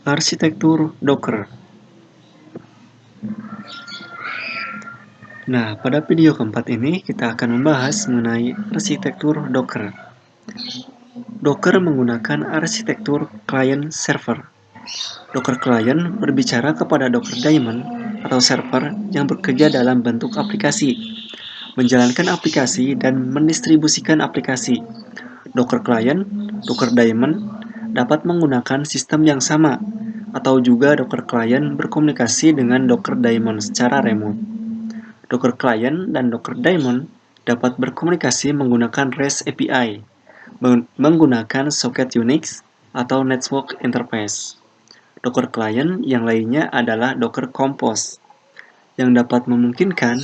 Arsitektur Docker. Nah, pada video keempat ini kita akan membahas mengenai arsitektur Docker. Docker menggunakan arsitektur client-server. Docker Client berbicara kepada Docker Daemon atau server yang bekerja dalam bentuk aplikasi, menjalankan aplikasi dan mendistribusikan aplikasi. Docker Client, Docker Daemon dapat menggunakan sistem yang sama, atau juga Docker Client berkomunikasi dengan Docker Daemon secara remote. Docker Client dan Docker Daemon dapat berkomunikasi menggunakan REST API, menggunakan soket Unix atau network interface. Docker Client yang lainnya adalah Docker Compose, yang dapat memungkinkan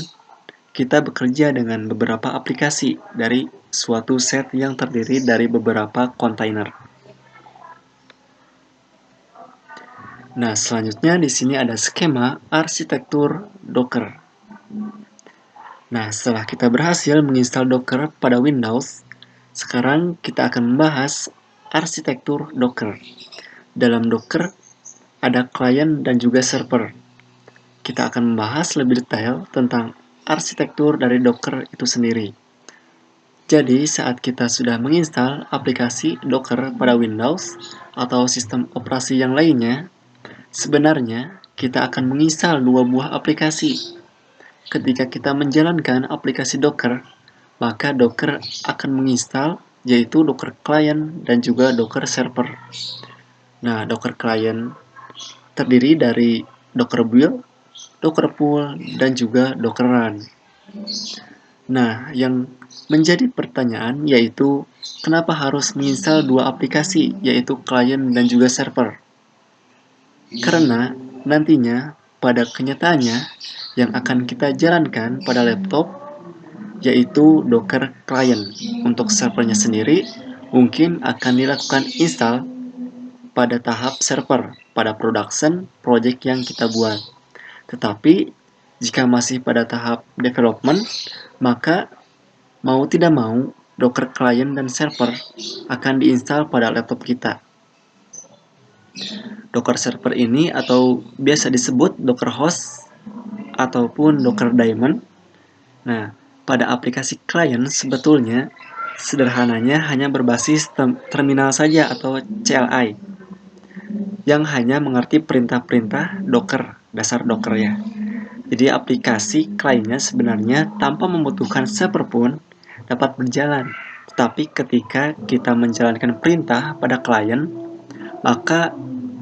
kita bekerja dengan beberapa aplikasi dari suatu set yang terdiri dari beberapa kontainer. Nah, selanjutnya di sini ada skema arsitektur Docker. Nah, setelah kita berhasil menginstal Docker pada Windows, sekarang kita akan membahas arsitektur Docker. Dalam Docker, ada klien dan juga server. Kita akan membahas lebih detail tentang arsitektur dari Docker itu sendiri. Jadi, saat kita sudah menginstal aplikasi Docker pada Windows atau sistem operasi yang lainnya, sebenarnya kita akan menginstal dua buah aplikasi. Ketika kita menjalankan aplikasi Docker, maka Docker akan menginstal yaitu Docker Client dan juga Docker Server. Nah, Docker Client terdiri dari Docker Build, Docker Pull, dan juga Docker Run. Nah, yang menjadi pertanyaan yaitu kenapa harus menginstal dua aplikasi yaitu Client dan juga Server? Karena nantinya pada kenyataannya yang akan kita jalankan pada laptop yaitu Docker Client. Untuk servernya sendiri mungkin akan dilakukan install pada tahap server, pada production project yang kita buat. Tetapi jika masih pada tahap development, maka mau tidak mau Docker Client dan server akan diinstal pada laptop kita. Docker server ini atau biasa disebut Docker host ataupun Docker daemon. Nah, pada aplikasi klien sebetulnya sederhananya hanya berbasis terminal saja atau CLI yang hanya mengerti perintah-perintah Docker, dasar Docker ya. Jadi aplikasi kliennya sebenarnya tanpa membutuhkan server pun dapat berjalan. Tetapi ketika kita menjalankan perintah pada klien, maka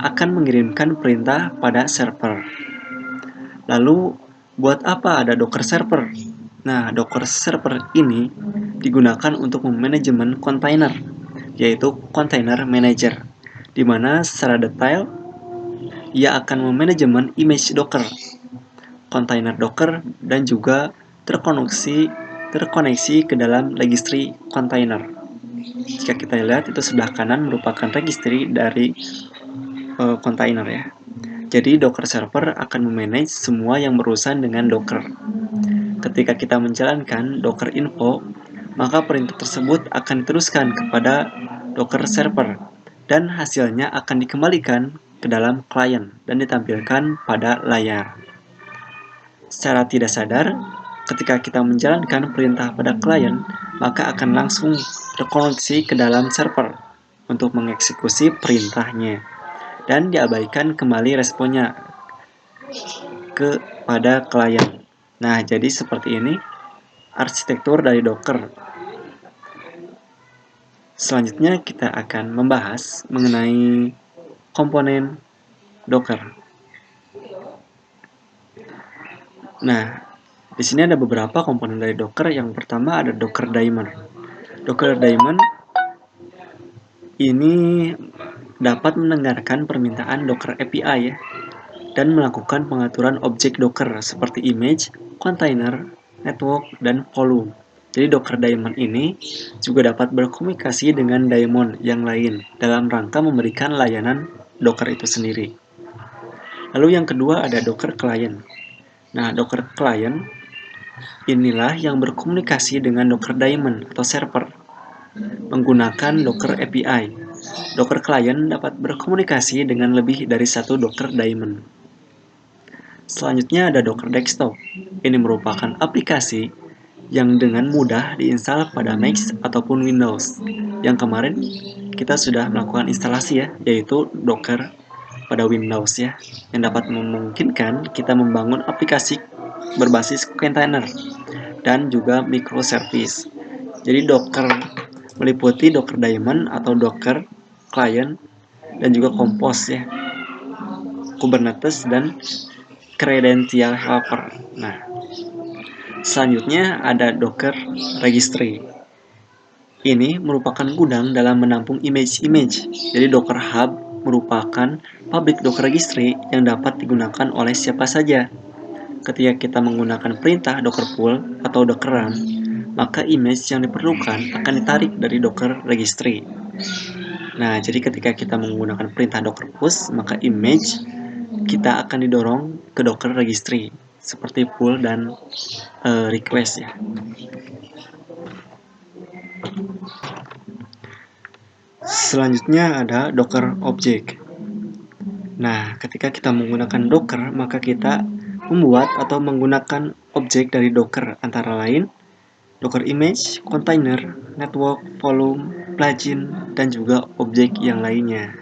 akan mengirimkan perintah pada server. Lalu, buat apa ada Docker server? Nah, Docker server ini digunakan untuk memanajemen kontainer, yaitu Container Manager, di mana secara detail ia akan memanajemen image Docker, kontainer Docker, dan juga terkoneksi ke dalam registry kontainer. Jika kita lihat itu sebelah kanan merupakan registry dari kontainer ya. Jadi Docker server akan memanage semua yang berurusan dengan Docker. Ketika kita menjalankan Docker info, maka perintah tersebut akan diteruskan kepada Docker server dan hasilnya akan dikembalikan ke dalam klien dan ditampilkan pada layar. Secara tidak sadar, ketika kita menjalankan perintah pada klien, maka akan langsung terkoneksi ke dalam server untuk mengeksekusi perintahnya dan diabaikan kembali responnya kepada klien. Nah, jadi seperti ini arsitektur dari Docker. Selanjutnya kita akan membahas mengenai komponen Docker. Nah, di sini ada beberapa komponen dari Docker. Yang pertama ada Docker Daemon. Docker Daemon ini dapat mendengarkan permintaan Docker API ya, dan melakukan pengaturan objek Docker seperti image, container, network, dan volume. Jadi Docker Daemon ini juga dapat berkomunikasi dengan daemon yang lain dalam rangka memberikan layanan Docker itu sendiri. Lalu yang kedua ada Docker Client. Nah, Docker Client inilah yang berkomunikasi dengan Docker Daemon atau server menggunakan Docker API. Docker Client dapat berkomunikasi dengan lebih dari satu Docker daemon. Selanjutnya ada Docker Desktop. Ini merupakan aplikasi yang dengan mudah diinstal pada Mac ataupun Windows. Yang kemarin kita sudah melakukan instalasi ya, yaitu Docker pada Windows ya, yang dapat memungkinkan kita membangun aplikasi berbasis container dan juga microservice. Jadi Docker meliputi Docker Daemon atau Docker Client dan juga Compose ya, Kubernetes dan Credential Helper. Nah, selanjutnya ada Docker Registry. Ini merupakan gudang dalam menampung image-image. Jadi Docker Hub merupakan public Docker Registry yang dapat digunakan oleh siapa saja. Ketika kita menggunakan perintah Docker pull atau Docker run, maka image yang diperlukan akan ditarik dari Docker Registry. Nah, jadi ketika kita menggunakan perintah Docker push, maka image kita akan didorong ke Docker Registry seperti pull dan request ya. Selanjutnya ada Docker Object. Nah, ketika kita menggunakan Docker, maka kita membuat atau menggunakan objek dari Docker antara lain Docker Image, Container, Network, Volume, Plugin, dan juga objek yang lainnya.